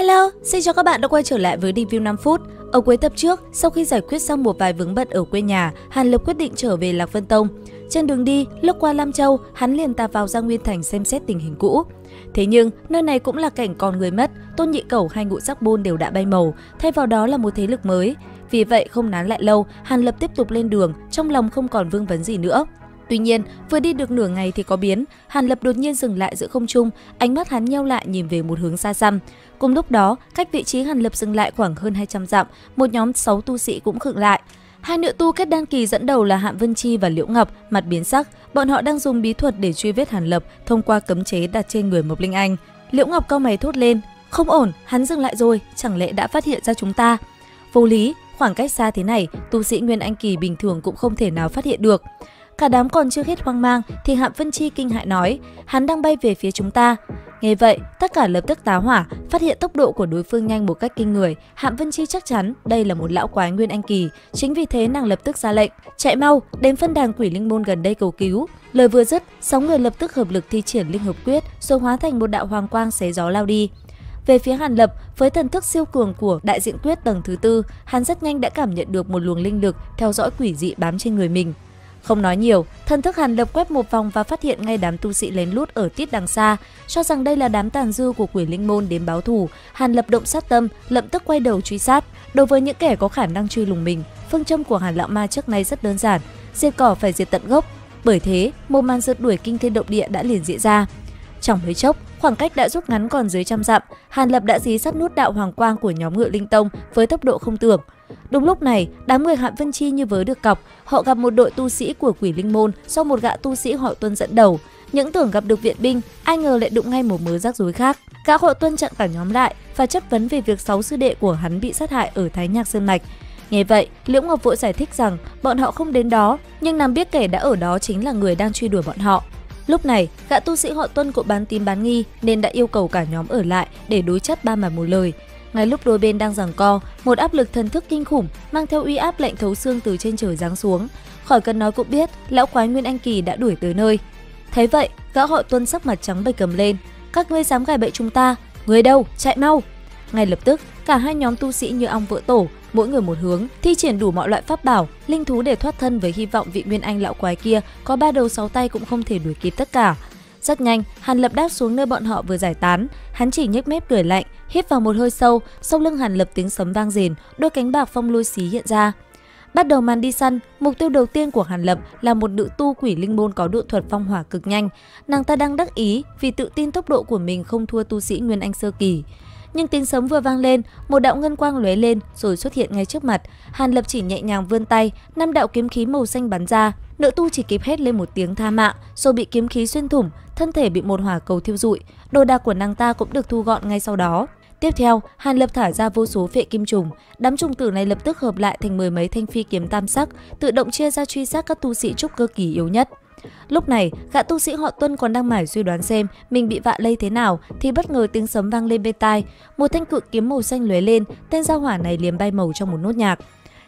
Hello, xin chào các bạn đã quay trở lại với review 5 phút. Ở cuối tập trước, sau khi giải quyết xong một vài vướng bận ở quê nhà, Hàn Lập quyết định trở về Lạc Vân Tông. Trên đường đi, lúc qua Lam Châu, hắn liền tạt vào Giang Nguyên Thành xem xét tình hình cũ. Thế nhưng, nơi này cũng là cảnh còn người mất, Tôn Nhị Cẩu hay Ngũ Sắc Bôn đều đã bay màu, thay vào đó là một thế lực mới. Vì vậy, không nán lại lâu, Hàn Lập tiếp tục lên đường, trong lòng không còn vương vấn gì nữa. Tuy nhiên, vừa đi được nửa ngày thì có biến, Hàn Lập đột nhiên dừng lại giữa không trung, ánh mắt hắn nheo lại nhìn về một hướng xa xăm. Cùng lúc đó, cách vị trí Hàn Lập dừng lại khoảng hơn 200 dặm, một nhóm 6 tu sĩ cũng khựng lại. Hai nữ tu kết đan kỳ dẫn đầu là Hạm Vân Chi và Liễu Ngọc, mặt biến sắc, bọn họ đang dùng bí thuật để truy vết Hàn Lập thông qua cấm chế đặt trên người Mộc Linh Anh. Liễu Ngọc cau mày thốt lên, không ổn, hắn dừng lại rồi, chẳng lẽ đã phát hiện ra chúng ta? Vô lý, khoảng cách xa thế này, tu sĩ Nguyên Anh kỳ bình thường cũng không thể nào phát hiện được. Cả đám còn chưa hết hoang mang thì Hạm Vân Chi kinh hãi nói, hắn đang bay về phía chúng ta. Nghe vậy, tất cả lập tức tá hỏa, phát hiện tốc độ của đối phương nhanh một cách kinh người. Hạm Vân Chi chắc chắn đây là một lão quái Nguyên Anh kỳ, chính vì thế nàng lập tức ra lệnh, chạy mau, đến phân đàn Quỷ Linh Môn gần đây cầu cứu. Lời vừa dứt, 6 người lập tức hợp lực thi triển Linh Hợp Quyết, rồi hóa thành một đạo hoàng quang xé gió lao đi. Về phía Hàn Lập, với thần thức siêu cường của Đại Diện Quyết tầng thứ 4, hắn rất nhanh đã cảm nhận được một luồng linh lực theo dõi quỷ dị bám trên người mình. Không nói nhiều, thần thức Hàn Lập quét một vòng và phát hiện ngay đám tu sĩ lén lút ở tít đằng xa, cho rằng đây là đám tàn dư của Quỷ Linh Môn đến báo thù. Hàn Lập động sát tâm, lập tức quay đầu truy sát. Đối với những kẻ có khả năng truy lùng mình, phương châm của Hàn Lão Ma trước nay rất đơn giản, diệt cỏ phải diệt tận gốc. Bởi thế, một màn rượt đuổi kinh thiên động địa đã liền diễn ra. Trong mấy chốc, khoảng cách đã rút ngắn còn dưới trăm dặm, Hàn Lập đã dí sát nút đạo hoàng quang của nhóm Ngự Linh Tông với tốc độ không tưởng. Đúng lúc này, đám người Hạm Vân Chi như vớ được cọc, họ gặp một đội tu sĩ của Quỷ Linh Môn do một gã tu sĩ họ Tuân dẫn đầu. Những tưởng gặp được viện binh, ai ngờ lại đụng ngay một mớ rắc rối khác. Gã họ Tuân chặn cả nhóm lại và chất vấn về việc 6 sư đệ của hắn bị sát hại ở Thái Nhạc Sơn Mạch. Nghe vậy, Liễu Ngọc vội giải thích rằng bọn họ không đến đó, nhưng nàng biết kẻ đã ở đó chính là người đang truy đuổi bọn họ. Lúc này, gã tu sĩ họ Tuân cũng bán tín bán nghi nên đã yêu cầu cả nhóm ở lại để đối chất ba mặt một lời. Ngay lúc đôi bên đang giằng co, một áp lực thần thức kinh khủng mang theo uy áp lạnh thấu xương từ trên trời giáng xuống. Khỏi cần nói cũng biết, lão quái Nguyên Anh kỳ đã đuổi tới nơi. Thấy vậy, gã họ Tuân sắc mặt trắng bệch cầm lên, các ngươi dám gài bẫy chúng ta, người đâu, chạy mau! Ngay lập tức, cả hai nhóm tu sĩ như ong vỡ tổ, mỗi người một hướng, thi triển đủ mọi loại pháp bảo, linh thú để thoát thân với hy vọng vị Nguyên Anh lão quái kia có 3 đầu 6 tay cũng không thể đuổi kịp tất cả. Rất nhanh, Hàn Lập đáp xuống nơi bọn họ vừa giải tán, hắn chỉ nhếch mép cười lạnh, hít vào một hơi sâu, sau lưng Hàn Lập tiếng sấm vang rền, đôi cánh bạc phong lôi xí hiện ra. Bắt đầu màn đi săn, mục tiêu đầu tiên của Hàn Lập là một nữ tu Quỷ Linh Môn có độ thuật phong hỏa cực nhanh. Nàng ta đang đắc ý vì tự tin tốc độ của mình không thua tu sĩ Nguyên Anh sơ kỳ. Nhưng tiếng sấm vừa vang lên, một đạo ngân quang lóe lên rồi xuất hiện ngay trước mặt. Hàn Lập chỉ nhẹ nhàng vươn tay, 5 đạo kiếm khí màu xanh bắn ra. Nữ tu chỉ kịp hét lên một tiếng tha mạng, rồi bị kiếm khí xuyên thủng, thân thể bị một hỏa cầu thiêu rụi. Đồ đạc của nàng ta cũng được thu gọn ngay sau đó. Tiếp theo, Hàn Lập thả ra vô số phệ kim trùng, đám trùng tử này lập tức hợp lại thành 10 mấy thanh phi kiếm tam sắc, tự động chia ra truy sát các tu sĩ trúc cơ kỳ yếu nhất. Lúc này, gã tu sĩ họ Tuân còn đang mải suy đoán xem mình bị vạ lây thế nào thì bất ngờ tiếng sấm vang lên bên tai, một thanh cự kiếm màu xanh lóe lên, tên gia hỏa này liền bay màu trong một nốt nhạc.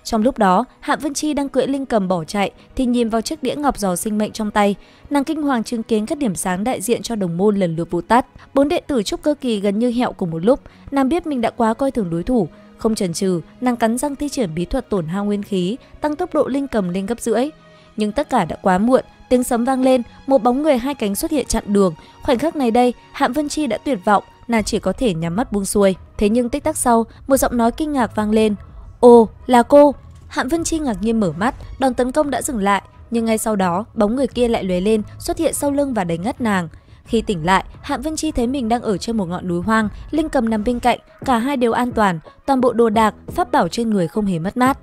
Trong lúc đó, Hạm Vân Chi đang cưỡi linh cầm bỏ chạy thì nhìn vào chiếc đĩa ngọc giò sinh mệnh trong tay, nàng kinh hoàng chứng kiến các điểm sáng đại diện cho đồng môn lần lượt vụt tắt. 4 đệ tử trúc cơ kỳ gần như hẹo cùng một lúc, nàng biết mình đã quá coi thường đối thủ, không chần chừ, nàng cắn răng thi triển bí thuật tổn hao nguyên khí, tăng tốc độ linh cầm lên gấp rưỡi. Nhưng tất cả đã quá muộn, tiếng sấm vang lên, một bóng người hai cánh xuất hiện chặn đường. Khoảnh khắc này đây, Hạm Vân Chi đã tuyệt vọng, nàng chỉ có thể nhắm mắt buông xuôi. Thế nhưng tích tắc sau, một giọng nói kinh ngạc vang lên. Ồ, là cô! Hạm Vân Chi ngạc nhiên mở mắt, đòn tấn công đã dừng lại, nhưng ngay sau đó, bóng người kia lại lóe lên, xuất hiện sau lưng và đánh ngất nàng. Khi tỉnh lại, Hạm Vân Chi thấy mình đang ở trên một ngọn núi hoang, linh cầm nằm bên cạnh, cả hai đều an toàn, toàn bộ đồ đạc, pháp bảo trên người không hề mất mát.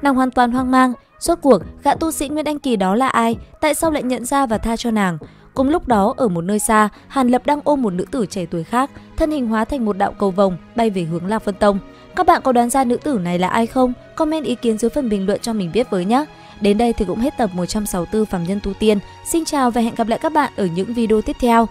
Nàng hoàn toàn hoang mang, rốt cuộc gã tu sĩ Nguyên Anh kỳ đó là ai, tại sao lại nhận ra và tha cho nàng? Cùng lúc đó, ở một nơi xa, Hàn Lập đang ôm một nữ tử trẻ tuổi khác, thân hình hóa thành một đạo cầu vồng bay về hướng Lạc Vân Tông. Các bạn có đoán ra nữ tử này là ai không? Comment ý kiến dưới phần bình luận cho mình biết với nhé. Đến đây thì cũng hết tập 164 Phàm Nhân Tu Tiên. Xin chào và hẹn gặp lại các bạn ở những video tiếp theo.